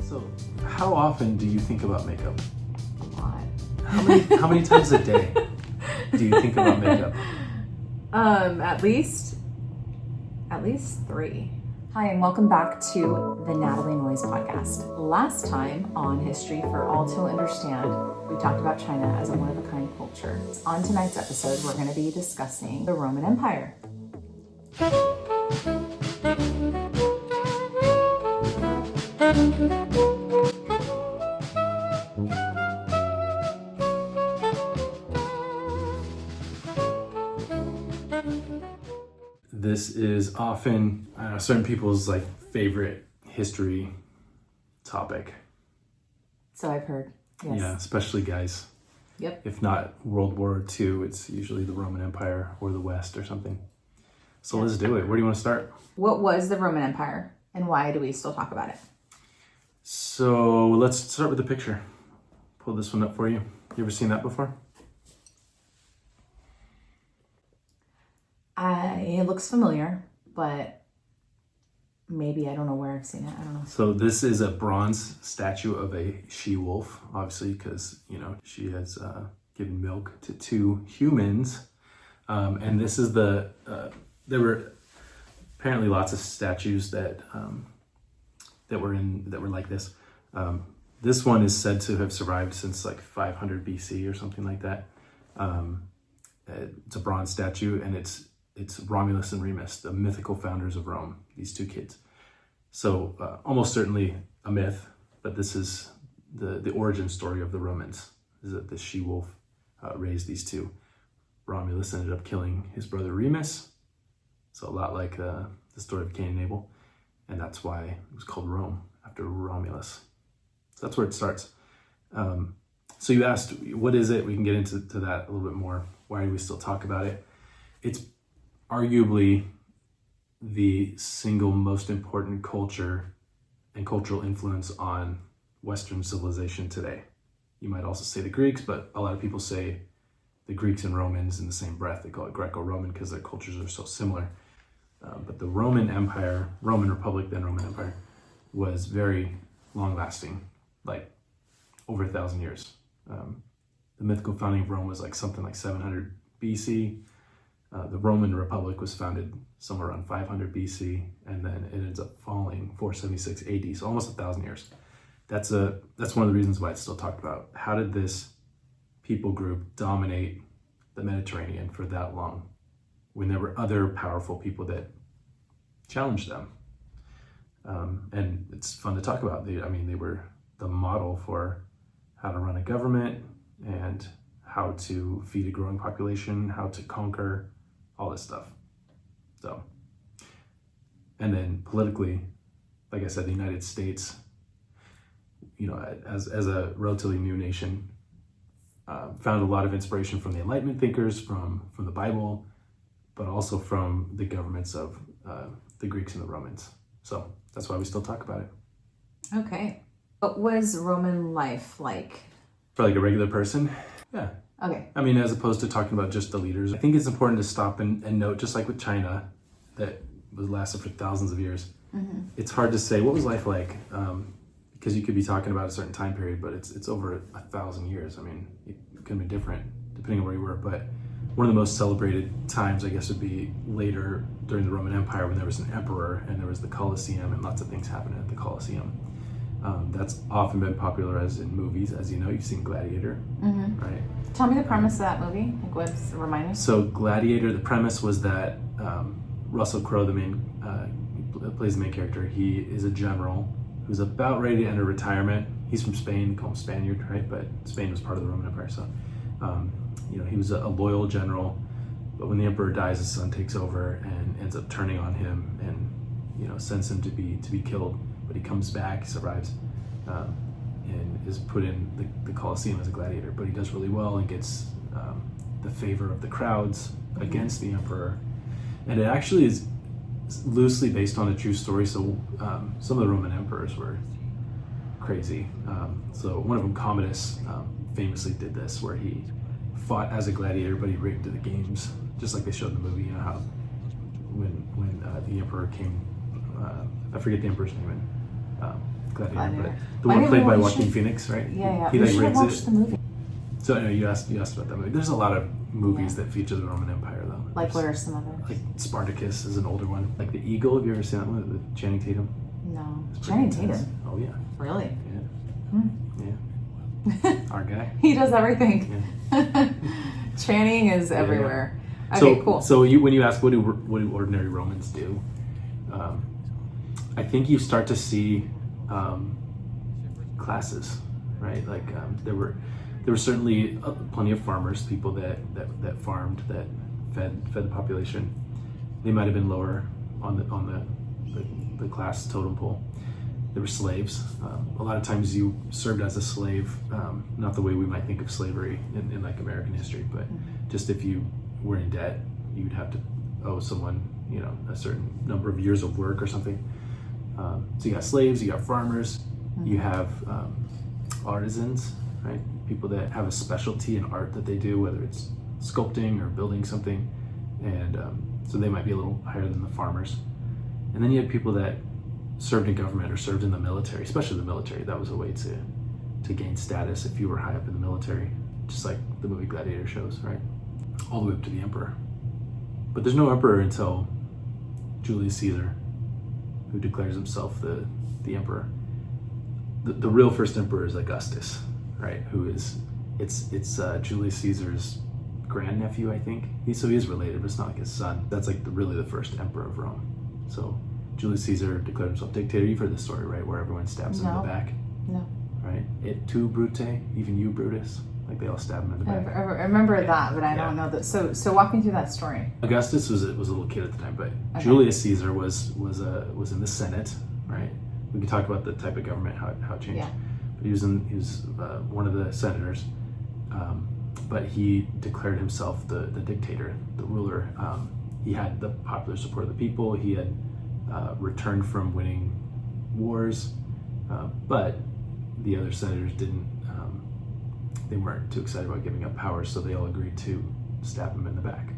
So, how often do you think about makeup? A lot. How many times a day do you think about makeup? At least 3. Hi, and welcome back to the Natalie Noyes podcast. Last time on History for All to Understand, we talked about China as a one-of-a-kind culture. On tonight's episode, we're going to be discussing the Roman Empire. This is often certain people's favorite history topic. So I've heard. Yes. Yeah, especially guys. Yep. If not World War II, it's usually the Roman Empire or the West or something. So Let's do it. Where do you want to start? What was the Roman Empire and why do we still talk about it? So let's start with the picture. Pull this one up for you. You ever seen that before? It looks familiar, but maybe I don't know where I've seen it. I don't know. So this is a bronze statue of a she-wolf, obviously, because, she has given milk to 2 humans. And this is there were apparently lots of statues that were like this. This one is said to have survived since 500 BC or something like that. It's a bronze statue, and it's Romulus and Remus, the mythical founders of Rome, these 2 kids. So almost certainly a myth, but this is the origin story of the Romans, is that the she-wolf raised these 2. Romulus ended up killing his brother Remus, so a lot like the story of Cain and Abel, and that's why it was called Rome, after Romulus. So that's where it starts. So you asked, what is it? We can get into that a little bit more. Why do we still talk about it? It's arguably the single most important culture and cultural influence on Western civilization today. You might also say the Greeks, but a lot of people say the Greeks and Romans in the same breath. They call it Greco-Roman because their cultures are so similar. But the Roman Empire, Roman Republic, then Roman Empire, was very long-lasting, over 1,000 years. The mythical founding of Rome was something like 700 BC. The Roman Republic was founded somewhere around 500 BC, and then it ends up falling 476 AD, so almost 1,000 years. That's one of the reasons why it's still talked about. How did this people group dominate the Mediterranean for that long when there were other powerful people that challenged them? And it's fun to talk about. They were the model for how to run a government and how to feed a growing population, how to conquer, all this stuff. So, and then politically, like I said, the United States, as a relatively new nation, found a lot of inspiration from the Enlightenment thinkers, from the Bible, but also from the governments of the Greeks and the Romans. So that's why we still talk about it. Okay. What was Roman life like? For a regular person? Yeah. Okay. As opposed to talking about just the leaders, I think it's important to stop and note, just like with China, that was lasted for thousands of years. Mm-hmm. It's hard to say what was life like, because you could be talking about a certain time period, but it's over 1,000 years. It could have been different depending on where you were, but one of the most celebrated times, I guess, would be later during the Roman Empire when there was an emperor and there was the Colosseum and lots of things happened at the Colosseum. That's often been popularized in movies. As you know, you've seen Gladiator, right? Tell me the premise of that movie. Remind me. So Gladiator, the premise was that Russell Crowe, plays the main character. He is a general who's about ready to enter retirement. He's from Spain, call him Spaniard, right? But Spain was part of the Roman Empire, so he was a loyal general. But when the emperor dies, his son takes over and ends up turning on him and sends him to be killed. But he comes back, he survives, and is put in the Colosseum as a gladiator. But he does really well and gets the favor of the crowds against the emperor. And it actually is loosely based on a true story. So some of the Roman emperors were crazy. So one of them, Commodus, famously did this, where he fought as a gladiator, but he rigged the games, just like they showed in the movie. How when the emperor came, I forget the emperor's name, Gladiator, Gladiator. but the Why one didn't played we by watch Joaquin it? Phoenix, right? Yeah. He We like should have rigs watched it. the movie. So I know you asked about that movie. There's a lot of movies Yeah. that feature the Roman Empire, though. Like, what are some others? Like Spartacus is an older one. Like The Eagle. Have you ever seen that one with Channing Tatum? No. It's pretty Channing intense. Tatum. Oh yeah, Really? yeah. Our guy. He does everything. Channing is everywhere. Okay, So cool. So when you ask what do ordinary Romans do, I think you start to see classes, right? Like there were certainly plenty of farmers, people that farmed, that fed the population. They might have been lower on the class totem pole. There were slaves. A lot of times you served as a slave, not the way we might think of slavery in like American history, but just if you were in debt, you'd have to owe someone, a certain number of years of work or something. So you got slaves, you got farmers, you have artisans, right? People that have a specialty in art that they do, whether it's sculpting or building something, and so they might be a little higher than the farmers. And then you had people that served in government or served in the military, especially the military. That was a way to gain status if you were high up in the military, just like the movie Gladiator shows, right? All the way up to the emperor. But there's no emperor until Julius Caesar, who declares himself the emperor. The real first emperor is Augustus, right? It's Julius Caesar's grandnephew, I think. He is related, but it's not like his son. That's like really the first emperor of Rome. So Julius Caesar declared himself dictator. You've heard this story, right? Where everyone stabs him in the back. No. Right? Et tu, Brute, even you, Brutus. Like they all stab him in the back. I remember that, but I don't know that. So walk me through that story. Augustus was a little kid at the time, but Okay. Julius Caesar was in the Senate, right? We can talk about the type of government, how it changed. Yeah. But he was one of the senators, but he declared himself the dictator, the ruler. He had the popular support of the people. He had returned from winning wars, but the other senators didn't. They weren't too excited about giving up power, so they all agreed to stab him in the back.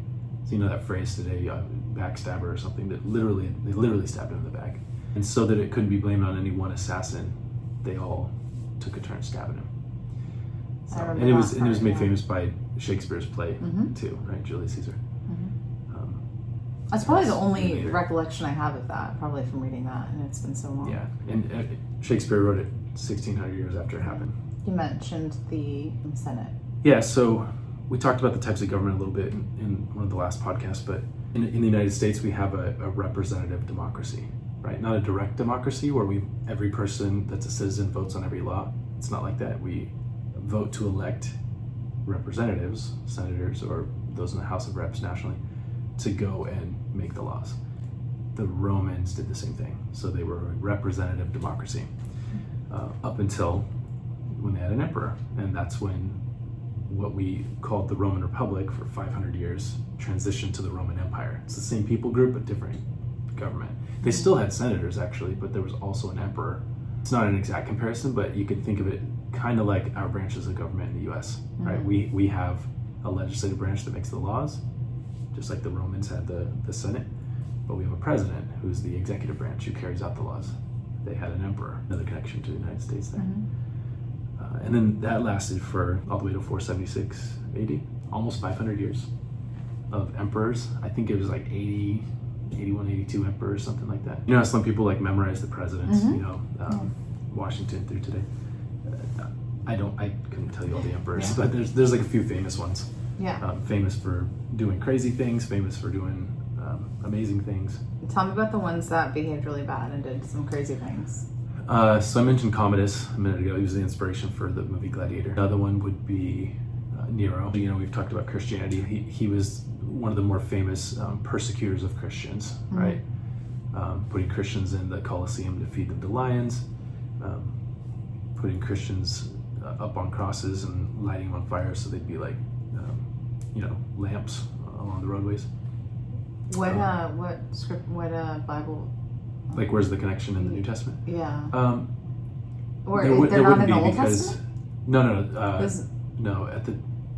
So you know that phrase today, backstabber or something. They literally stabbed him in the back, and so that it couldn't be blamed on any one assassin, they all took a turn stabbing him. So, and it was made famous by Shakespeare's play too, right? Julius Caesar. That's probably the only recollection I have of that, probably from reading that, and it's been so long. Yeah, and Shakespeare wrote it 1,600 years after it happened. You mentioned the Senate. Yeah, so we talked about the types of government a little bit in one of the last podcasts, but in the United States, we have a representative democracy, right? Not a direct democracy where every person that's a citizen votes on every law. It's not like that. We vote to elect representatives, senators, or those in the House of Reps nationally, to go and make the laws. The Romans did the same thing. So they were a representative democracy up until when they had an emperor. And that's when what we called the Roman Republic for 500 years transitioned to the Roman Empire. It's the same people group, but different government. They still had senators, actually, but there was also an emperor. It's not an exact comparison, but you can think of it kind of like our branches of government in the US, right? We have a legislative branch that makes the laws, just like the Romans had the Senate, but we have a president who's the executive branch who carries out the laws. They had an emperor, another connection to the United States there. And then that lasted for all the way to 476 AD, almost 500 years of emperors. I think it was like 80, 81, 82 emperors, something like that. You know, some people like memorize the presidents, Washington through today. I couldn't tell you all the emperors, but there's like a few famous ones. Yeah. Famous for doing crazy things, famous for doing amazing things. Tell me about the ones that behaved really bad and did some crazy things. So I mentioned Commodus a minute ago. He was the inspiration for the movie Gladiator. Another one would be Nero. You know, we've talked about Christianity. He was one of the more famous persecutors of Christians, right? Putting Christians in the Colosseum to feed them to lions, putting Christians up on crosses and lighting them on fire so they'd be like, lamps along the roadways. What Bible? Like, where's the connection in the New Testament? Yeah. Or they're not in the Old Testament? No.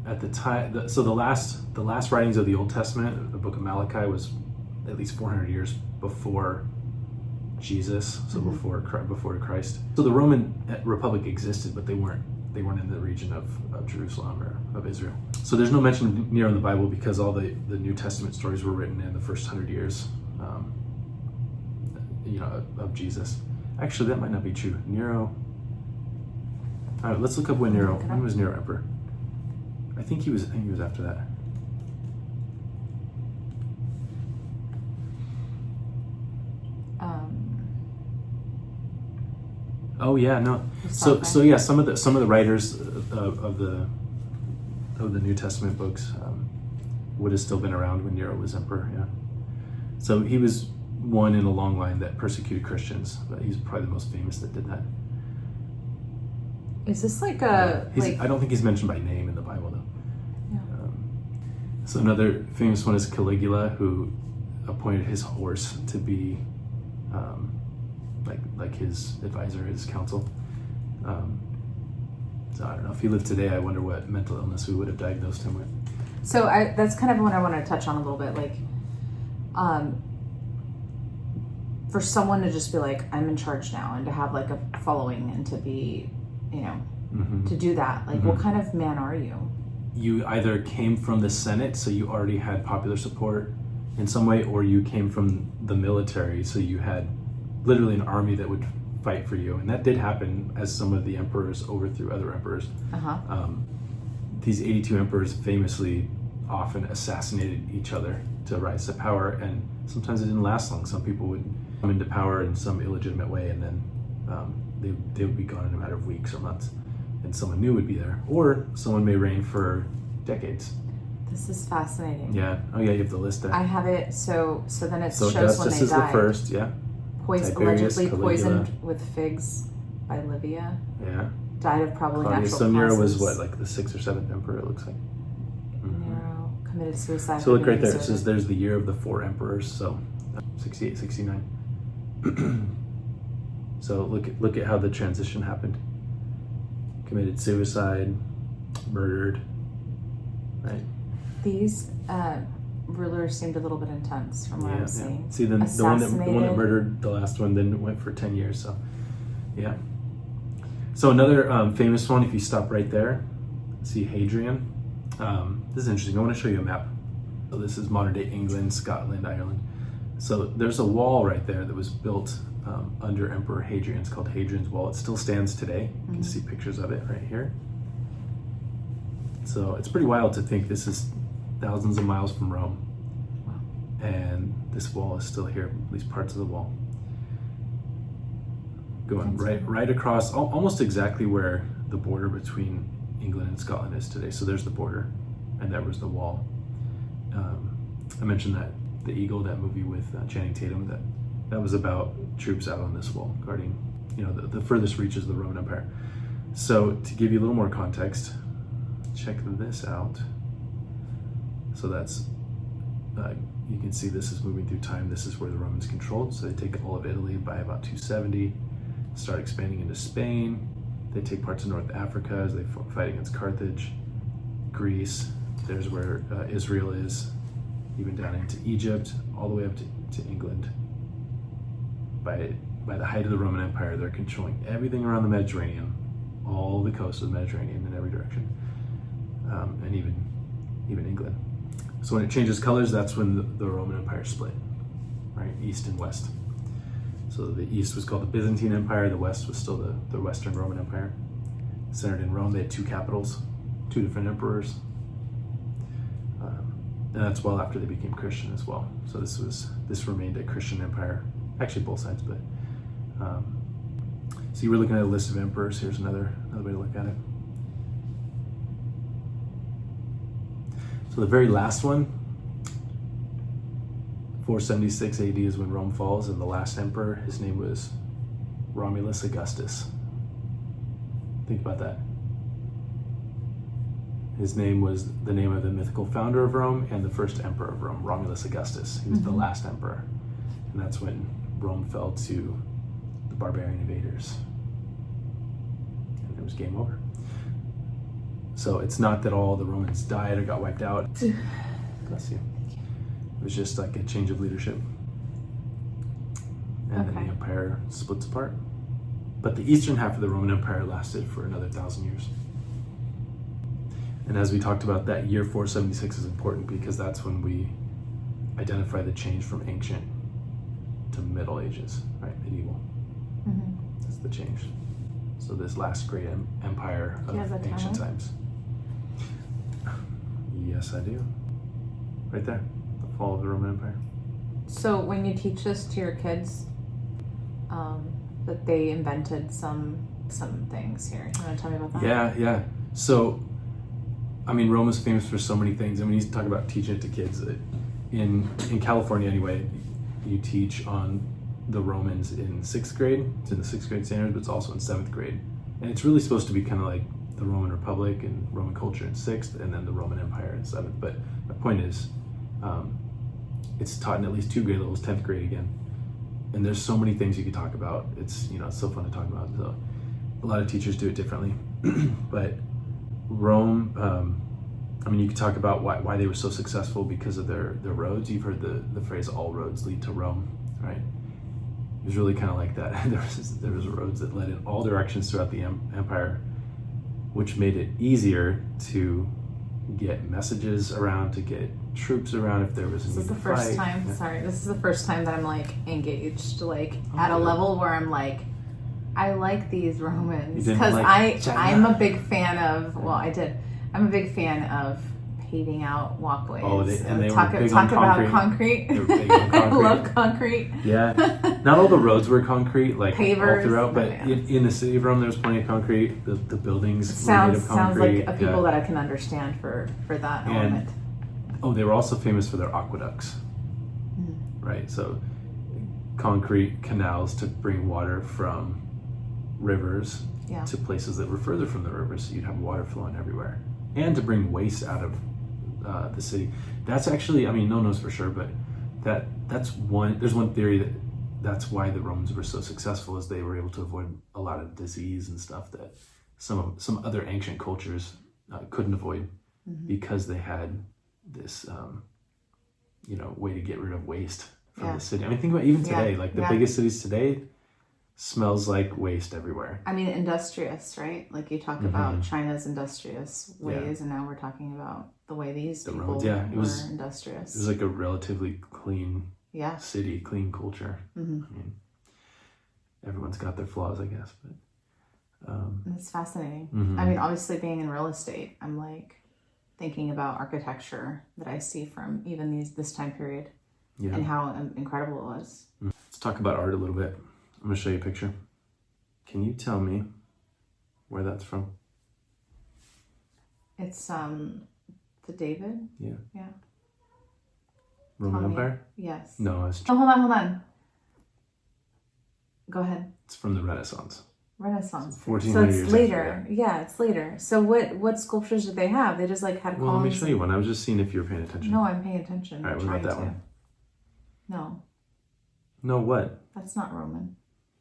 At the time, so the last writings of the Old Testament, the Book of Malachi, was at least 400 years before Jesus, so before Christ. So the Roman Republic existed, but they weren't in the region of Jerusalem or of Israel. So there's no mention of Nero in the Bible because all the New Testament stories were written in the first 100 years, of Jesus. Actually, that might not be true. Nero. All right, let's look up when was Nero emperor? I think he was after that. Oh yeah, no. So yeah, some of the writers of the New Testament books would have still been around when Nero was emperor. Yeah. So he was one in a long line that persecuted Christians, but he's probably the most famous that did that. Is this like I don't think he's mentioned by name in the Bible though. Yeah. So another famous one is Caligula, who appointed his horse to be like his advisor, his counsel. So I don't know, if he lived today, I wonder what mental illness we would have diagnosed him with. So that's kind of what I want to touch on a little bit. Like, for someone to just be like, I'm in charge now, and to have like a following, and to be, to do that, like, what kind of man are you? You either came from the Senate, so you already had popular support in some way, or you came from the military, so you had literally an army that would fight for you. And that did happen as some of the emperors overthrew other emperors. These 82 emperors famously often assassinated each other to rise to power, and sometimes it didn't last long. Some people would come into power in some illegitimate way, and then they would be gone in a matter of weeks or months, and someone new would be there, or someone may reign for decades. This is fascinating. Yeah. Oh yeah, you have the list there. I have it. So then it shows Augustus when they is died. the first. Yeah. Allegedly Caligula. poisoned with figs by Livia. Yeah. Died of probably Claudius. natural So Nero was causes. what, like the 6th or 7th emperor, it looks like. Nero committed suicide. So look right there. It says there's the year of the 4 emperors. So 68, 69. So look at how the transition happened. Committed suicide, murdered, right? These rulers seemed a little bit intense from what I'm seeing. See, the one that murdered the last one then went for 10 years. So, yeah. So another famous one, if you stop right there, see Hadrian. This is interesting. I want to show you a map. So this is modern day England, Scotland, Ireland. So there's a wall right there that was built under Emperor Hadrian. It's called Hadrian's Wall. It still stands today. You can see pictures of it right here. So it's pretty wild to think this is thousands of miles from Rome. Wow. And this wall is still here, at least parts of the wall. Going right across, almost exactly where the border between England and Scotland is today. So there's the border, and there was the wall. I mentioned that the Eagle, that movie with Channing Tatum, that was about troops out on this wall guarding, the furthest reaches of the Roman Empire. So to give you a little more context, check this out. So that's, you can see this is moving through time. This is where the Romans controlled. So they take all of Italy by about 270, start expanding into Spain. They take parts of North Africa as they fight against Carthage, Greece. There's where Israel is, even down into Egypt, all the way up to England. By the height of the Roman Empire, they're controlling everything around the Mediterranean, all the coast of the Mediterranean in every direction, and even England. So when it changes colors, that's when the Roman Empire split, right? East and West. So the East was called the Byzantine Empire, the West was still the Western Roman Empire. Centered in Rome, they had 2 capitals, 2 different emperors. And that's well after they became Christian as well. So this remained a Christian empire, actually both sides, but so you were looking at a list of emperors. Here's another way to look at it. So the very last one, 476 AD is when Rome falls, and the last emperor, his name was Romulus Augustus. Think about that. His name was the name of the mythical founder of Rome and the first emperor of Rome, Romulus Augustus. He was the last emperor. And that's when Rome fell to the barbarian invaders. And it was game over. So it's not that all the Romans died or got wiped out. Bless you. It was just like a change of leadership. and then the empire splits apart. But the eastern half of the Roman Empire lasted for another 1,000 years. And as we talked about, that year 476 is important because that's when we identify the change from ancient to Middle Ages, right? Medieval. That's the change. So this last great empire of ancient times. Yes, I do. Right there, the fall of the Roman Empire. So when you teach this to your kids, that they invented some things here. You want to tell me about that? Yeah. So, I mean, Rome is famous for so many things. I mean, you talk about teaching it to kids. In California, anyway, you teach on the Romans in 6th grade. It's in the 6th grade standards, but it's also in 7th grade. And it's really supposed to be kind of like the Roman Republic and Roman culture in 6th, and then the Roman Empire in 7th. But the point is, it's taught in at least 2 grade levels, 10th grade again. And there's so many things you could talk about. It's, it's so fun to talk about. So a lot of teachers do it differently. But Rome, I mean, you could talk about why they were so successful because of their roads. You've heard the phrase, all roads lead to Rome, right? It was really kind of like that. There was roads that led in all directions throughout the empire, which made it easier to get messages around, to get troops around if there was a need to fight. This is the first time that I'm like engaged, like at a level where I'm like, I like these Romans because I'm a big fan of. Well, I'm a big fan of paving out walkways. Oh, they talk were big about on concrete. They were big on concrete. I love concrete. Yeah, not all the roads were concrete, like pavers, all throughout, but in the city of Rome, there was plenty of concrete. The buildings were made of concrete. Sounds like a people that I can understand for that element. They were also famous for their aqueducts, right? So concrete canals to bring water from rivers to places that were further from the rivers, so you'd have water flowing everywhere, and to bring waste out of the city. That's actually, I mean, no one knows for sure, but there's one theory that's why the Romans were so successful, is they were able to avoid a lot of disease and stuff that some other ancient cultures couldn't avoid, because they had this way to get rid of waste from the city. I mean, think about even today, like the biggest cities today smells like waste everywhere. I mean, industrious, right? Like you talk about China's industrious ways, and now we're talking about the way these people were industrious. It was like a relatively clean city, clean culture. I mean, everyone's got their flaws, I guess, but it's fascinating. I mean, obviously being in real estate, I'm like thinking about architecture that I see from even this time period and how incredible it was. Let's talk about art a little bit. I'm going to show you a picture. Can you tell me where that's from? It's the David. Yeah. Roman Roman Empire? Yes. No, it's... Oh, hold on. Go ahead. It's from the Renaissance. Renaissance. 1400 years. So it's later. Yeah, it's later. So what sculptures did they have? They just like had columns. Well, let me show you one. I was just seeing if you were paying attention. No, I'm paying attention. All right, what about that one? No. No, what? That's not Roman.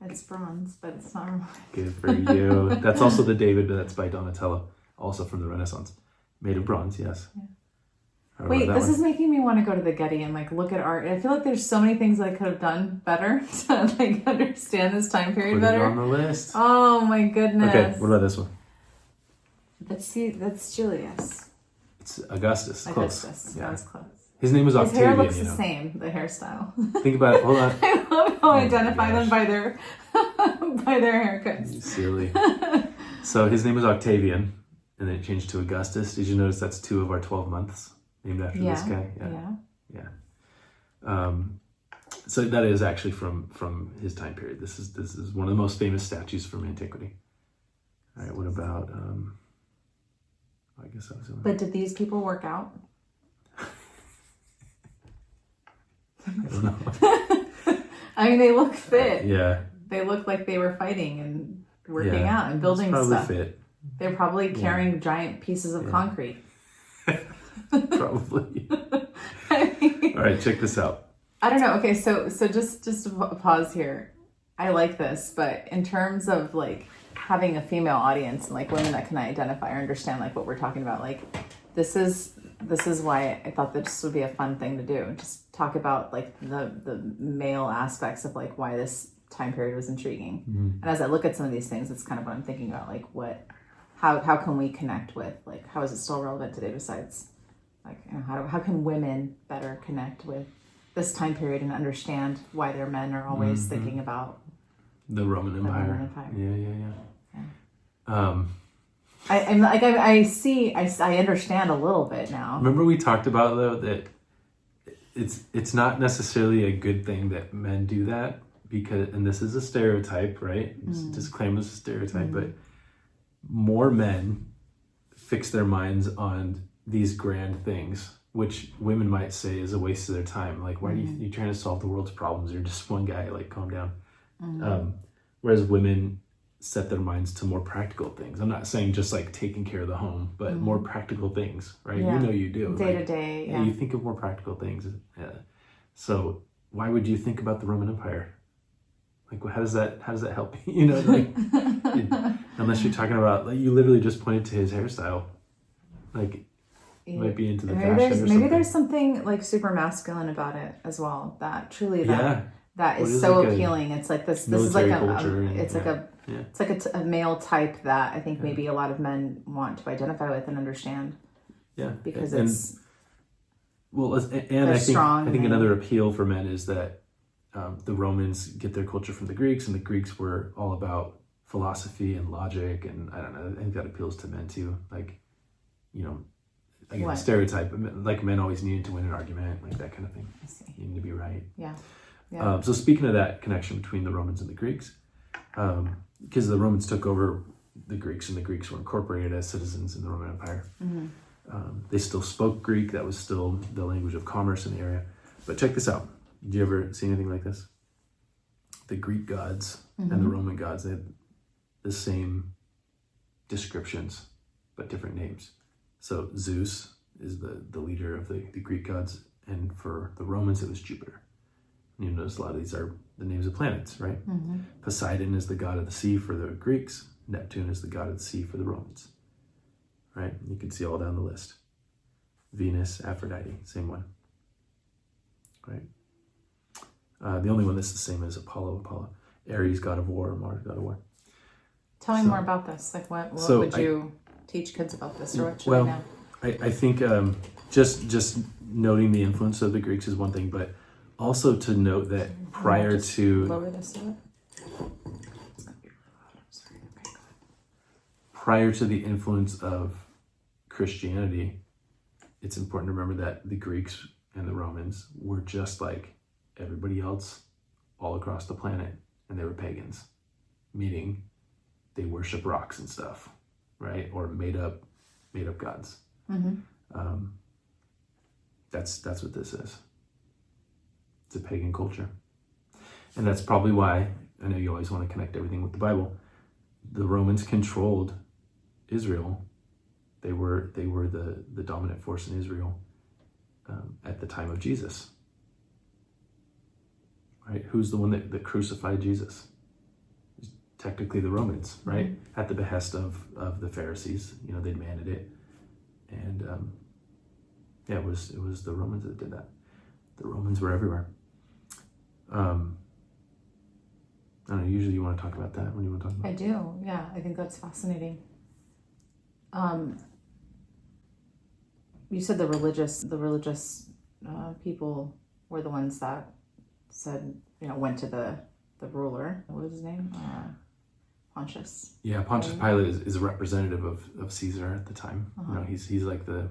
It's bronze, but it's not Roman. Good for you. That's also the David, but that's by Donatello, also from the Renaissance. Made of bronze, yes. Yeah. Wait, this is making me want to go to the Getty and like look at art. I feel like there's so many things that I could have done better to like understand this time period better. Put it on the list. Oh my goodness. Okay, what about this one? That's Julius. It's Augustus. Close. Augustus. Yeah. That was close. His name was Octavian. His hair looks the same, the hairstyle. Think about it. Hold on. I love how I identify them by their haircuts. Silly. So his name was Octavian, and then it changed to Augustus. Did you notice that's 2 of our 12 months named after this guy? Yeah. So that is actually from his time period. This is one of the most famous statues from antiquity. All right. What about? I guess that was. But did these people work out? I don't know. I mean, they look fit. Yeah. They look like they were fighting and working out and building stuff. Fit. They're probably carrying giant pieces of concrete. Probably. All right, check this out. I don't know. Okay, so just to pause here. I like this, but in terms of like having a female audience and like women that can identify or understand like what we're talking about, like this is this is why I thought that this would be a fun thing to do. Just talk about like the male aspects of like why this time period was intriguing. And as I look at some of these things, it's kind of what I'm thinking about, like how can we connect with, like, how is it still relevant today besides like, you know, how can women better connect with this time period and understand why their men are always thinking about the Roman Empire. Roman Empire. Yeah. I'm like, I understand a little bit now. Remember we talked about though that it's not necessarily a good thing that men do that, because, and this is a stereotype, right? Disclaimer, it's a stereotype, but more men fix their minds on these grand things, which women might say is a waste of their time. Like, why are you trying to solve the world's problems? You're just one guy, like, calm down. Whereas women set their minds to more practical things. I'm not saying just like taking care of the home, but more practical things, right? Yeah. You know you do. Day to day, yeah. You think of more practical things. Yeah. So why would you think about the Roman Empire? Like, how does that help? You know, like, unless you're talking about, like, you literally just pointed to his hairstyle. Like, you might be into the fashion or something. Maybe there's something like super masculine about it as well. That truly that is so like appealing. It's like this is like it's like a male type that I think maybe a lot of men want to identify with and understand. Yeah, because and I think another appeal for men is that the Romans get their culture from the Greeks, and the Greeks were all about philosophy and logic, and I don't know. I think that appeals to men too. Like, you know, again, stereotype, like men always needed to win an argument, like that kind of thing. I see. You need to be right. Yeah. So speaking of that connection between the Romans and the Greeks, because the Romans took over the Greeks, and the Greeks were incorporated as citizens in the Roman Empire. They still spoke Greek. That was still the language of commerce in the area. But check this out. Did you ever see anything like this? The Greek gods and the Roman gods, they had the same descriptions, but different names. So Zeus is the leader of the Greek gods, and for the Romans, it was Jupiter. You notice a lot of these are the names of planets, right? Poseidon is the god of the sea for the Greeks. Neptune is the god of the sea for the Romans, right? You can see all down the list. Venus, Aphrodite, same one, right? The only one that's the same is Apollo. Ares, god of war, Mars, god of war. Tell me more about this. Like, what would you teach kids about this, or what should I know? I think just noting the influence of the Greeks is one thing, but also to note that prior to lower this a bit. Prior to the influence of Christianity, it's important to remember that the Greeks and the Romans were just like everybody else all across the planet, and they were pagans, meaning they worship rocks and stuff, right? Or made up gods. That's what this is. It's a pagan culture. And that's probably why, I know you always want to connect everything with the Bible, the Romans controlled Israel. They were the dominant force in Israel at the time of Jesus. Right? Who's the one that crucified Jesus? Technically the Romans, right? At the behest of the Pharisees. You know, they demanded it. And it was the Romans that did that. The Romans were everywhere. I don't know, usually you want to talk about that when you want to talk about it. I do, yeah. I think that's fascinating. You said the religious people were the ones that said, went to the ruler. What was his name? Pontius. Yeah, Pontius Pilate is a representative of Caesar at the time. He's like the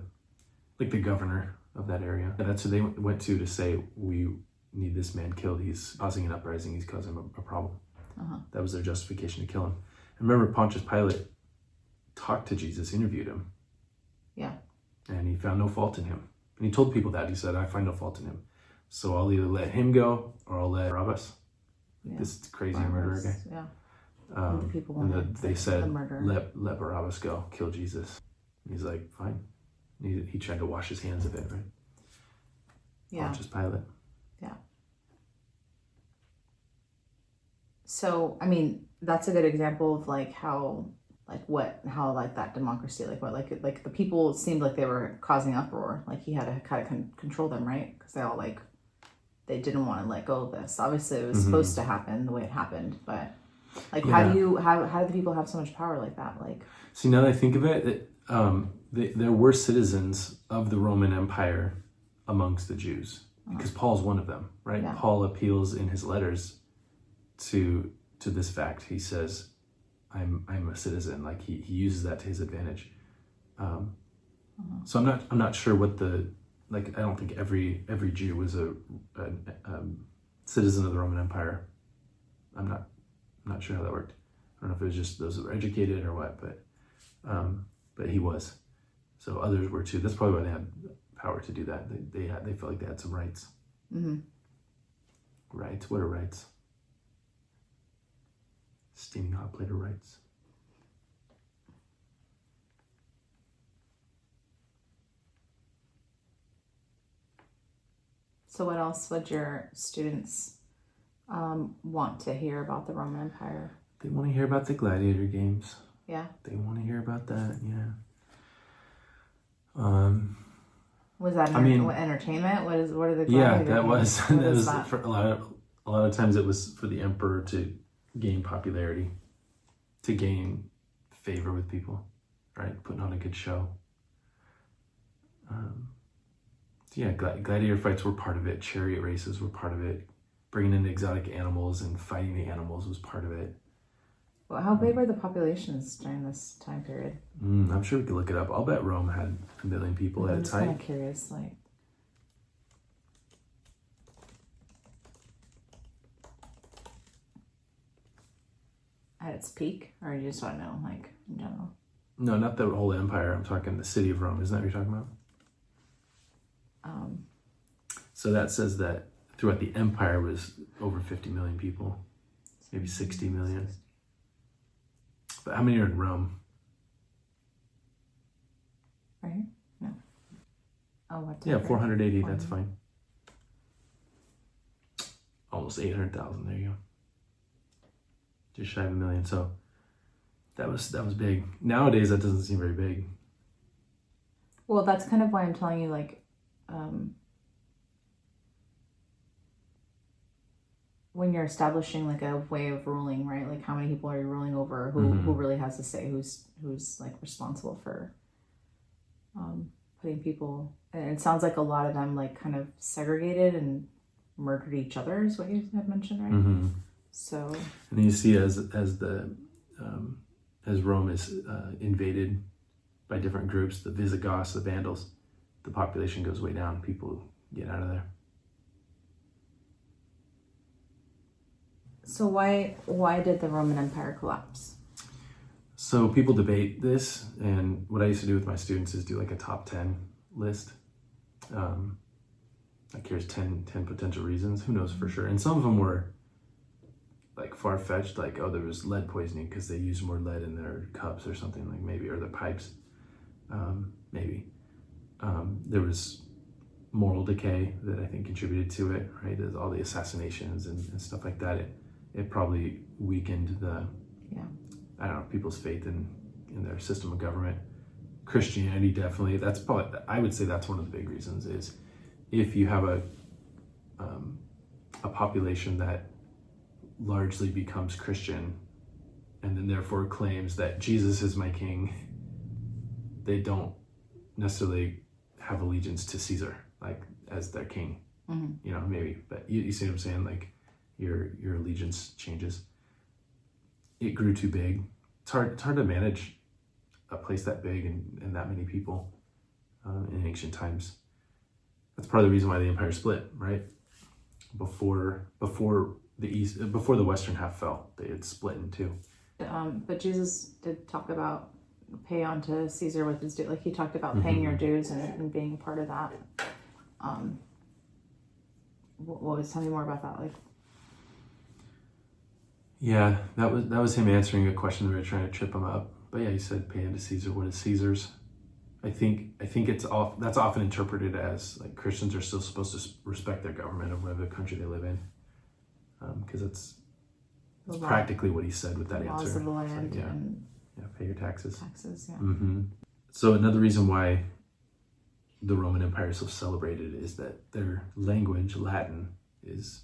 governor of that area. And that's who they went to say, we need this man killed. He's causing an uprising. He's causing a problem. That was their justification to kill him. And remember, Pontius Pilate talked to Jesus, interviewed him. Yeah. And he found no fault in him. And he told people that. He said, I find no fault in him. So I'll either let him go or I'll let Barabbas. Yeah. This crazy murderer guy. Yeah. They said, let Barabbas go, kill Jesus. And he's like, fine. He tried to wash his hands of it, right? Yeah. Pontius Pilate. Yeah. So, I mean, that's a good example of how how that democracy, like the people seemed like they were causing uproar. Like he had to kind of control them, right? Because they all they didn't want to let go of this. Obviously, it was supposed to happen the way it happened, but how do the people have so much power like that? See, now that I think of it, there were citizens of the Roman Empire amongst the Jews, because Paul's one of them, right? Yeah. Paul appeals in his letters to this fact. He says, I'm a citizen. Like he uses that to his advantage. So I'm not sure what I don't think every Jew was a citizen of the Roman Empire. I'm not sure how that worked. I don't know if it was just those that were educated or what, but he was. So others were too. That's probably why they had power to do that. They felt like they had some rights. Mm-hmm. Rights? What are rights? Steaming hot plate of rights. So what else would your students want to hear about the Roman Empire? They want to hear about the Gladiator games. Yeah. They want to hear about that, yeah. Was that entertainment? What are the Gladiator games? That was that? For a lot of times it was for the emperor to gain popularity, to gain favor with people, right? Putting on a good show. Gladiator fights were part of it. Chariot races were part of it. Bringing in exotic animals and fighting the animals was part of it. Well, how big were the populations during this time period? I'm sure we could look it up. I'll bet Rome had 1 million people at its height. I'm just kind of curious, at its peak, or you just want to know, in general? No, not the whole empire. I'm talking the city of Rome. Isn't that what you're talking about? So that says that throughout the empire was over 50 million people, maybe 60 million. But how many are in Rome? Right? No. Oh, what? Yeah, 480. That's fine. Almost 800,000. There you go. Just shy of 1 million. So that was big. Nowadays, that doesn't seem very big. Well, that's kind of why I'm telling you, when you're establishing a way of ruling, right? How many people are you ruling over? Who really has to say? Who's responsible for putting people? And it sounds like a lot of them kind of segregated and murdered each other is what you had mentioned, right? Mm-hmm. So. And then you see as Rome is invaded by different groups, the Visigoths, the Vandals, the population goes way down. People get out of there. So why did the Roman Empire collapse? So people debate this, and what I used to do with my students is do a top 10 list. Here's 10 potential reasons. Who knows for sure? And some of them were far-fetched, there was lead poisoning because they used more lead in their cups or something, maybe, or their pipes, maybe. There was moral decay that I think contributed to it, right? There's all the assassinations and stuff like that. It probably weakened people's faith in their system of government. Christianity, definitely. I would say that's one of the big reasons is if you have a population that largely becomes Christian and then therefore claims that Jesus is my king, they don't necessarily have allegiance to Caesar as their king. Mm-hmm. Maybe, but you see what I'm saying? Your allegiance changes. It grew too big. It's hard to manage a place that big and that many people in ancient times. That's part of the reason why the empire split, right? Before the western half fell, they had split in two. But Jesus did talk about pay on to Caesar with his due. He talked about paying your dues and being part of that. Tell me more about that. Yeah, that was him answering a question that we were trying to trip him up. But yeah, he said pay unto Caesar what is Caesar's. I think that's often interpreted as Christians are still supposed to respect their government of whatever country they live in, because it's practically what he said with that answer. Laws of the land. Yeah, pay your taxes. Taxes, yeah. Mm-hmm. So another reason why the Roman Empire is so celebrated is that their language, Latin, it's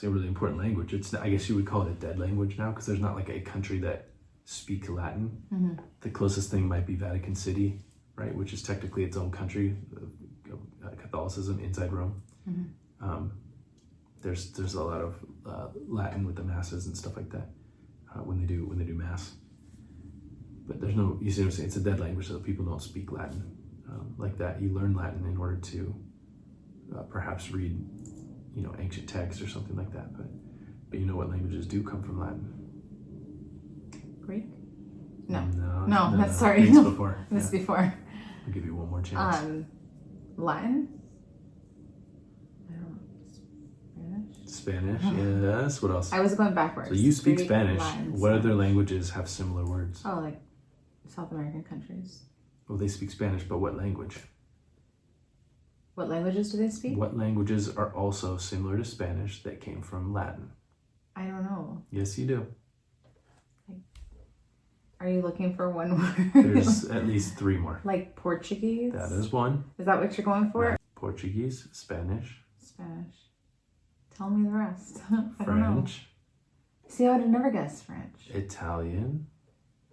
a really important language. It's, I guess you would call it a dead language now, because there's not like a country that speak Latin. Mm-hmm. The closest thing might be Vatican City, right, which is technically its own country, Catholicism inside Rome. Mm-hmm. There's a lot of Latin with the masses and stuff like that when they do mass. But there's no, you see what I'm saying? It's a dead language, so people don't speak Latin like that. You learn Latin in order to perhaps read, ancient texts or something like that. But you know what languages do come from Latin? Greek? No, No, that's sorry. Greek's No. before. This Yeah. before. I'll give you one more chance. Latin? I don't know. Spanish, yes. What else? I was going backwards. So you speak Greek, Spanish. Latin, What other Spanish. languages have similar words? Oh, like South American countries. Well, they speak Spanish, but what language? What languages do they speak? What languages are also similar to Spanish that came from Latin? I don't know. Yes, you do. Are you looking for one word? There's at least 3 more. Like Portuguese? That is one. Is that what you're going for? Portuguese, Spanish, Spanish. Tell me the rest. I don't know. French, See, I would have never guessed French. Italian.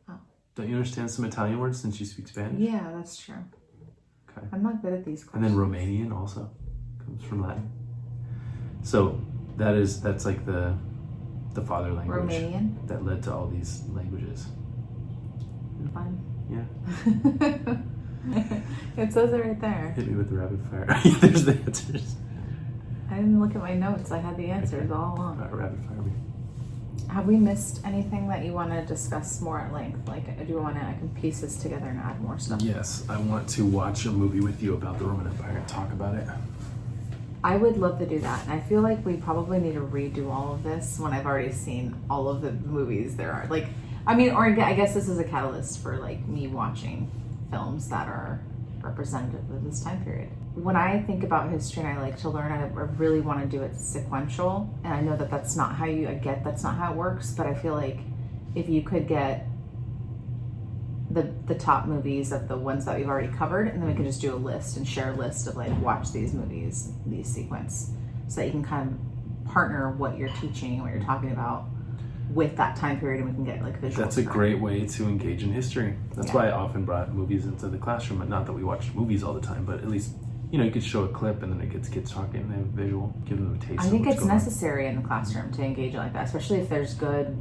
Oh. Don't you understand some Italian words since you speak Spanish? Yeah, that's true. Okay. I'm not good at these And questions. then Romanian also comes from Latin. So that's like the father language Romanian? that led to all these languages. Fun. Yeah. It says it right there. Hit me with the rapid fire. There's the answers. I didn't look at my notes. I had the answers all along. Rapid fire me. Have we missed anything that you want to discuss more at length? Like, do you want to, I can piece this together and add more stuff? Yes, I want to watch a movie with you about the Roman Empire and talk about it. I would love to do that. And I feel like we probably need to redo all of this when I've already seen all of the movies there are. Like, I mean, or I guess this is a catalyst for like me watching films that are representative of this time period. When I think about history and I like to learn, I really want to do it sequential. And I know that that's not how that's not how it works, but I feel like if you could get the top movies of the ones that we've already covered, and then we can just do a list and share a list of like, watch these movies, these sequence, so that you can kind of partner what you're teaching and what you're talking about with that time period, and we can get like visuals. That's a great way to engage in history. That's why I often brought movies into the classroom, and not that we watched movies all the time, but at least, you could show a clip and then it gets kids talking and they have visual, give them a taste. I think of what's it's going on. necessary in the classroom to engage like that, especially if there's good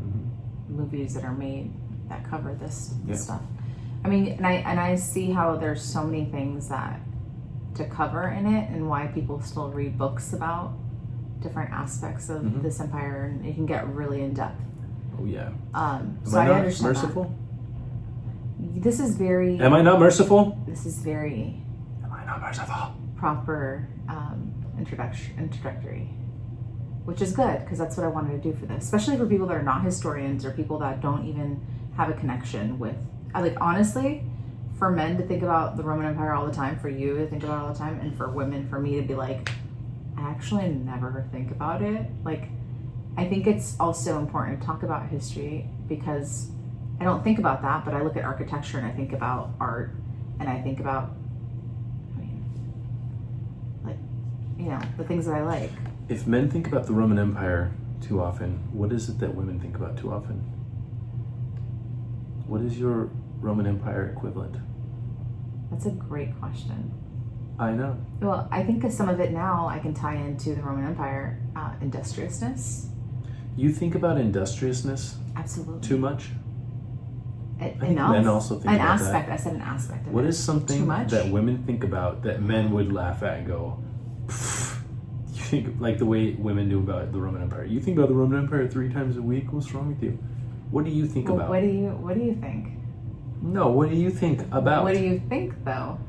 movies that are made that cover this stuff. I mean, and I see how there's so many things that to cover in it, and why people still read books about different aspects of this empire, and you can get really in depth. Oh yeah. So I not understand merciful? that. This is very. Am I not merciful? This is very Am I not merciful? proper introductory, which is good because that's what I wanted to do for this, especially for people that are not historians or people that don't even have a connection with. Like, honestly, for men to think about the Roman Empire all the time, for you to think about it all the time, and for women, for me to be like, I actually never think about it. Like, I think it's also important to talk about history because I don't think about that, but I look at architecture and I think about art, and I think about, the things that I like. If men think about the Roman Empire too often, what is it that women think about too often? What is your Roman Empire equivalent? That's a great question. I know. Well, I think some of it now I can tie into the Roman Empire, industriousness. You think about industriousness Absolutely. too much? I think men also think about that. I said an aspect of What it. is something Too much? that women think about that men would laugh at and go, "Pfft." You think like the way women do about the Roman Empire? You think about the Roman Empire 3 times a week? What's wrong with you? What do you think about? What do you think? No, what do you think about? What do you think though?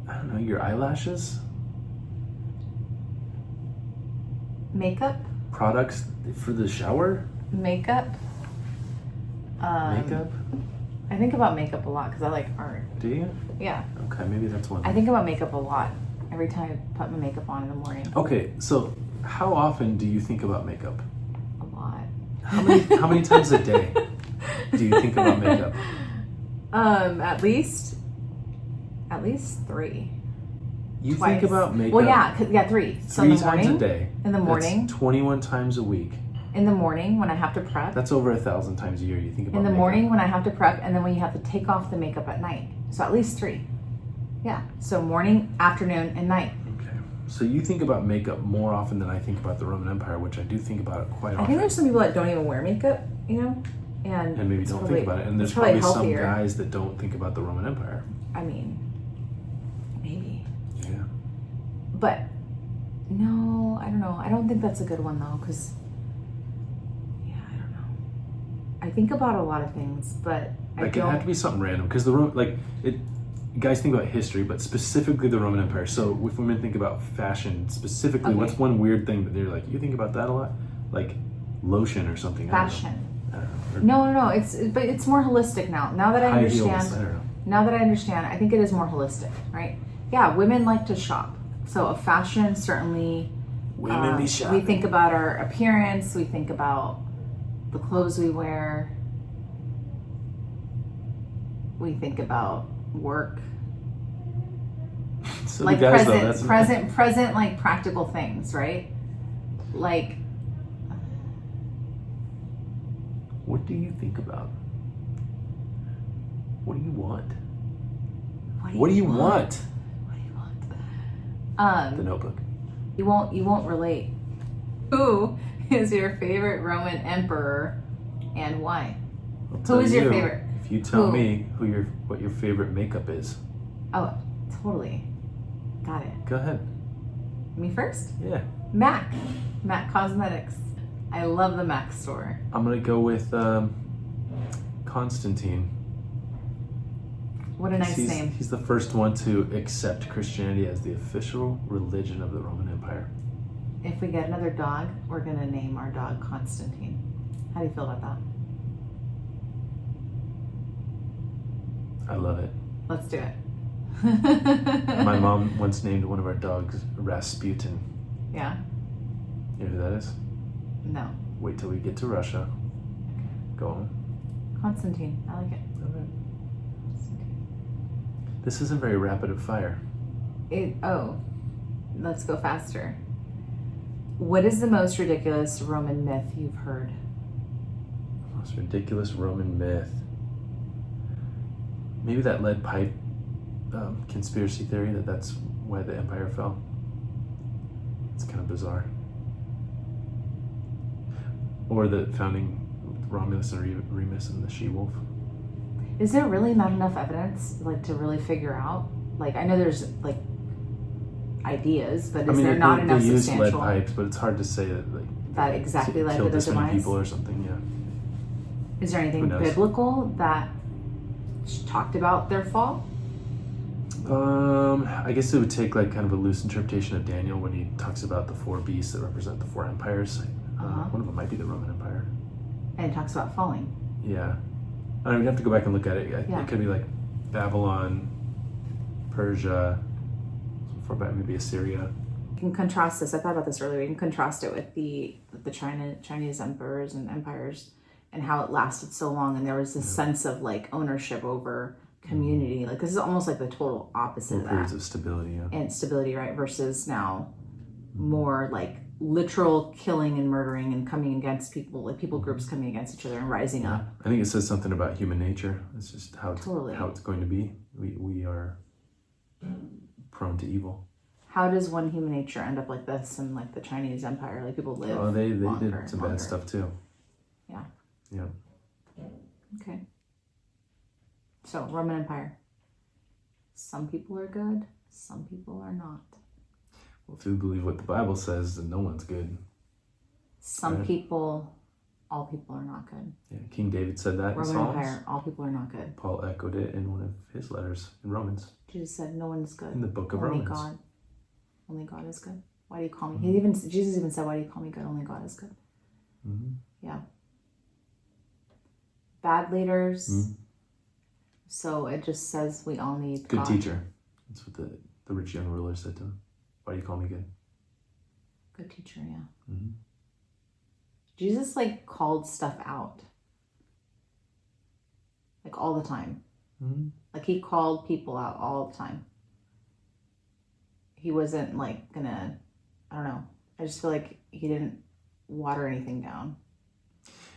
I don't know, your eyelashes? Makeup? Products for the shower? Makeup? Makeup? I think about makeup a lot because I like art. Do you? Yeah. Okay, maybe that's one. I think about makeup a lot every time I put my makeup on in the morning. Okay, so how often do you think about makeup? A lot. How many times a day? do you think about makeup? At least 3. You Twice. think about makeup? Well, yeah, 3. So in 3 the times morning, a day. in the morning, That's 21 times a week. in the morning when I have to prep, That's over 1,000 times a year. You think about in the makeup. morning when I have to prep, and then when you have to take off the makeup at night. So at least 3. Yeah. So morning, afternoon, and night. Okay. So you think about makeup more often than I think about the Roman Empire, which I do think about it quite often. I think there's some people that don't even wear makeup, and maybe it's don't probably- think about it. And there's it's probably probably some healthier. guys that don't think about the Roman Empire. I mean, maybe. Yeah. But no, I don't know. I don't think that's a good one though, because I don't know. I think about a lot of things, but Like it had to be something random because guys think about history, but specifically the Roman Empire. So if women think about fashion specifically, Okay. what's one weird thing that they're like, you think about that a lot? Like lotion or something. Fashion. I don't know. Or No. It's more holistic now. Now that I high understand. heels. I don't know. Now that I understand, I think it is more holistic, right? Yeah, women like to shop. So a fashion certainly. Women be shopping. We think about our appearance. We think about the clothes we wear. We think about work. So Like the guys, present, like practical things, right? Like, What do you think about? What do you want? What do you want? What do you want? The Notebook. You won't relate. Who is your favorite Roman emperor and why? I'll Who tell is your you, favorite? If you tell Who? me what your favorite makeup is, Oh, totally. Got it. go ahead. Me first? Yeah. MAC Cosmetics. I love the MAC store. I'm gonna go with Constantine. What a nice name. He's the first one to accept Christianity as the official religion of the Roman Empire. If we get another dog, we're gonna name our dog Constantine. How do you feel about that? I love it. Let's do it. My mom once named one of our dogs Rasputin. Yeah? You know who that is? No. Wait till we get to Russia. Go on. Constantine. I like it. All right. This isn't very rapid of fire. Let's go faster. What is the most ridiculous Roman myth you've heard? Most ridiculous Roman myth. Maybe that lead pipe conspiracy theory that's why the empire fell. It's kind of bizarre. Or the founding Romulus and Remus and the she-wolf. Is there really not enough evidence, to really figure out? I know there's ideas, but is there not enough they use substantial lead pipes, but it's hard to say that exactly led to killed their this many demise? people or something. Yeah. Is there anything Who knows? biblical that talked about their fall? I guess it would take kind of a loose interpretation of Daniel when he talks about the 4 beasts that represent the 4 empires. One of them might be the Roman Empire. And it talks about falling. Yeah. I mean, we'd have to go back and look at it. Yeah. It could be like Babylon, Persia, so far back maybe Assyria. You can contrast this. I thought about this earlier. You can contrast it with the Chinese emperors and empires and how it lasted so long, and there was this sense of ownership over community. This is almost like the total opposite of that. Periods of stability, yeah. And stability, right? Versus now more literal killing and murdering and coming against people, people groups coming against each other and rising up. I think it says something about human nature. It's just how it's going to be. We are prone to evil. How does one human nature end up like this in the Chinese empire? People live. Oh, they longer did some and bad stuff too. Yeah. Yeah. Okay. So Roman Empire. Some people are good. Some people are not. Well, if you believe what the Bible says, then no one's good. Some Right. people, all people are not good. Yeah, King David said that in Roman Psalms. Empire, all people are not good. Paul echoed it in one of his letters in Romans. Jesus said, "No one is good." In the book of Only Romans. God. Only God is good. Why do you call me? Jesus even said, "Why do you call me good? Only God is good." Mm-hmm. Yeah. Bad leaders. Mm-hmm. So it just says we all need Good God. teacher. That's what the rich young ruler said to him. Why do you call me good? Good teacher, yeah. Mm-hmm. Jesus called stuff out. like all the time. Mm-hmm. Like he called people out all the time. He wasn't like gonna, I don't know. I just feel like he didn't water anything down.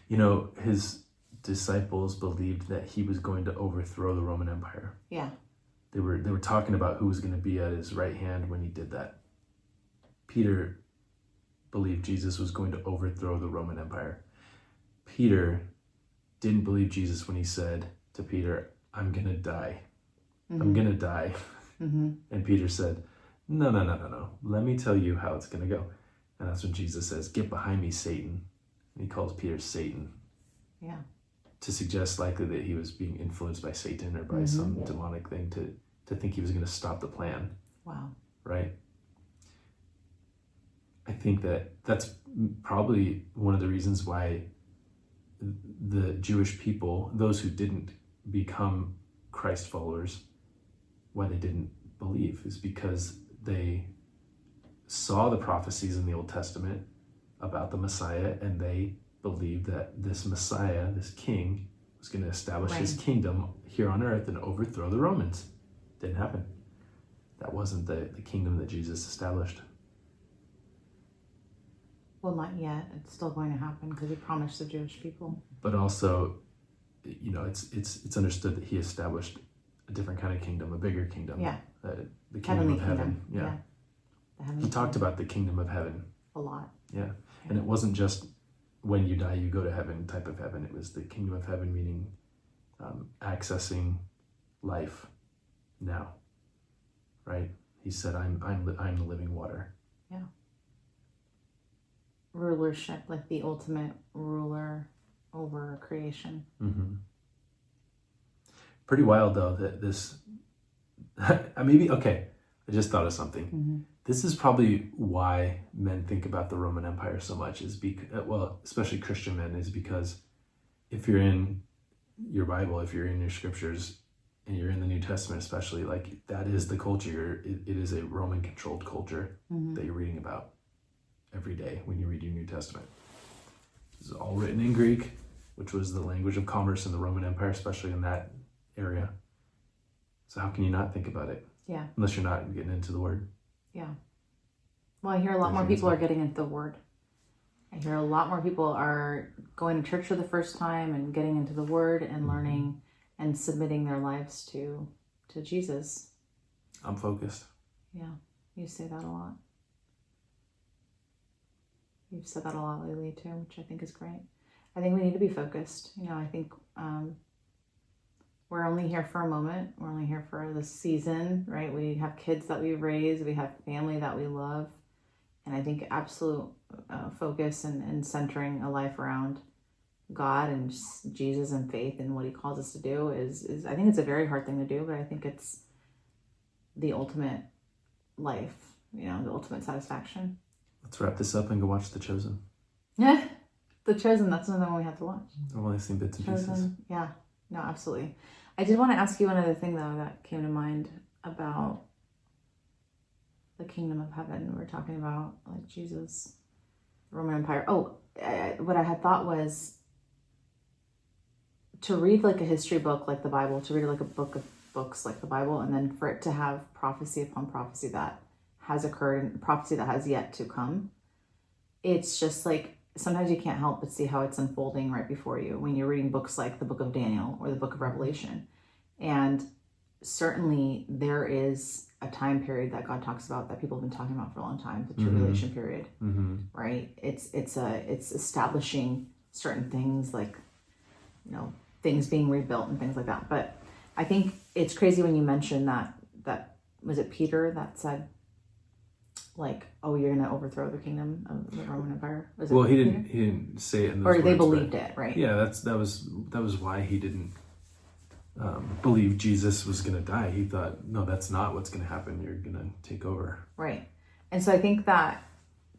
You know, his disciples believed that he was going to overthrow the Roman Empire. Yeah. They were talking about who was going to be at his right hand when he did that. Peter believed Jesus was going to overthrow the Roman Empire. Peter didn't believe Jesus when he said to Peter, I'm going to die. Mm-hmm. I'm going to die. Mm-hmm. And Peter said, no. Let me tell you how it's going to go. And that's when Jesus says, get behind me, Satan. And he calls Peter Satan. Yeah. To suggest likely that he was being influenced by Satan or by some demonic thing to think he was going to stop the plan. Wow. Right? I think that's probably one of the reasons why the Jewish people, those who didn't become Christ followers, why they didn't believe is because they saw the prophecies in the Old Testament about the Messiah, and they believed that this Messiah, this king, was going to establish his kingdom here on earth and overthrow the Romans. Didn't happen. That wasn't the kingdom that Jesus established. Well, not yet. It's still going to happen because he promised the Jewish people. But also, you know, it's understood that he established a different kind of kingdom, a bigger kingdom. Yeah. The kingdom Heavenly of heaven. kingdom. Yeah. The heavenly He talked about the kingdom of heaven. a lot. Yeah. And it wasn't just when you die, you go to heaven type of heaven. It was the kingdom of heaven, meaning accessing life now, right? He said, I'm the living water. Yeah. Rulership, like the ultimate ruler over creation. Mm-hmm. Pretty wild though that this, I just thought of something. Mm-hmm. This is probably why men think about the Roman Empire so much, is because, well, especially Christian men, is because if you're in your Bible, if you're in your scriptures, and you're in the New Testament especially, like that is the culture. It is a Roman controlled culture that you're reading about every day when you read your New Testament. This is all written in Greek, which was the language of commerce in the Roman Empire, especially in that area. So how can you not think about it? Yeah. Unless you're not getting into the word. Yeah. Well, I hear a lot more people are getting into the word. I hear a lot more people are going to church for the first time and getting into the word and learning and submitting their lives to Jesus. I'm focused. Yeah. You say that a lot. You've said that a lot lately too, which I think is great. I think we need to be focused. You know, I think we're only here for a moment. We're only here for this season, right? We have kids that we raise. We have family that we love. And I think absolute focus and centering a life around God and just Jesus and faith and what he calls us to do is I think it's a very hard thing to do, but I think it's the ultimate life, you know, the ultimate satisfaction. Let's wrap this up and go watch The Chosen. Yeah, The Chosen, that's another one we have to watch. I've only seen bits and pieces. Yeah, no, absolutely. I did want to ask you one other thing though that came to mind about the kingdom of heaven. We were talking about like Jesus, the Roman Empire. What I had thought was to read like a history book like the Bible, to read like a book of books like the Bible, and then for it to have prophecy upon prophecy that has occurred and prophecy that has yet to come. It's just like sometimes you can't help but see how it's unfolding right before you when you're reading books like the book of Daniel or the book of Revelation. And certainly there is a time period that God talks about that people have been talking about for a long time, the tribulation period, right? It's establishing certain things like, you know, things being rebuilt and things like that. But I think it's crazy when you mention that was it Peter that said, like, oh, you're going to overthrow the kingdom of the Roman Empire? Well, he didn't say it in those words. Or they believed it, right? Yeah, that was why he didn't believe Jesus was going to die. He thought, no, that's not what's going to happen. You're going to take over. Right. And so I think that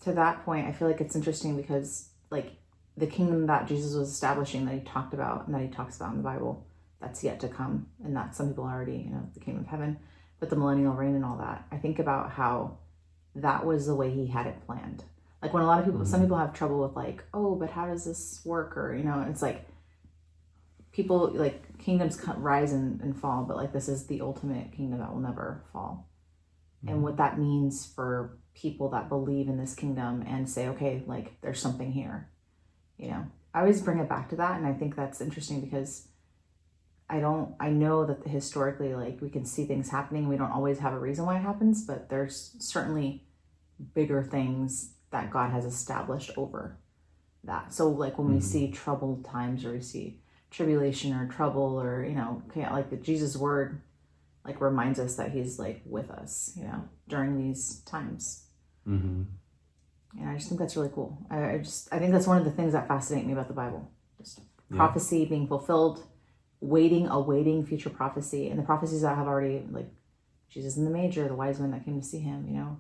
to that point, I feel like it's interesting because like the kingdom that Jesus was establishing that he talked about and that he talks about in the Bible, that's yet to come. And that some people already, you know, the kingdom of heaven, but the millennial reign and all that. I think about how that was the way he had it planned. Like when a lot of people, some people have trouble with like, oh, but how does this work? Or, you know, it's like people, like, kingdoms rise and fall, but like this is the ultimate kingdom that will never fall. And what that means for people that believe in this kingdom and say, okay, like there's something here, you know. I always bring it back to that, and I think that's interesting because I know that historically, like, we can see things happening. We don't always have a reason why it happens, but there's certainly bigger things that God has established over that. So like when we see troubled times, or we see tribulation or trouble, or, you know, like the Jesus word like reminds us that he's like with us, you know, during these times. And I just think that's really cool. I think that's one of the things that fascinate me about the Bible. Just prophecy being fulfilled, awaiting future prophecy, and the prophecies that have already, like Jesus in the manger, the wise men that came to see him, you know,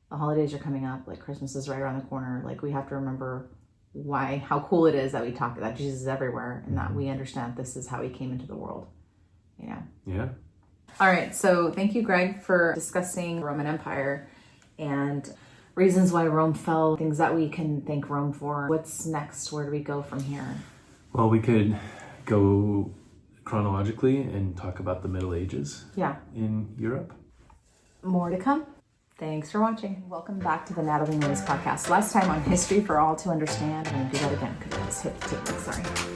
the holidays are coming up, like Christmas is right around the corner. Like we have to remember how cool it is that we talk that Jesus is everywhere, and that we understand this is how he came into the world, you know? Yeah. All right, so thank you, Greg, for discussing the Roman Empire and reasons why Rome fell, things that we can thank Rome for. What's next? Where do we go from here? Well, we could go chronologically and talk about the Middle Ages in Europe. More to come. Thanks for watching. Welcome back to the Natalie Noyes podcast. Last time on History for All to Understand. I'm going to do that again because I just hit the ticket. Sorry.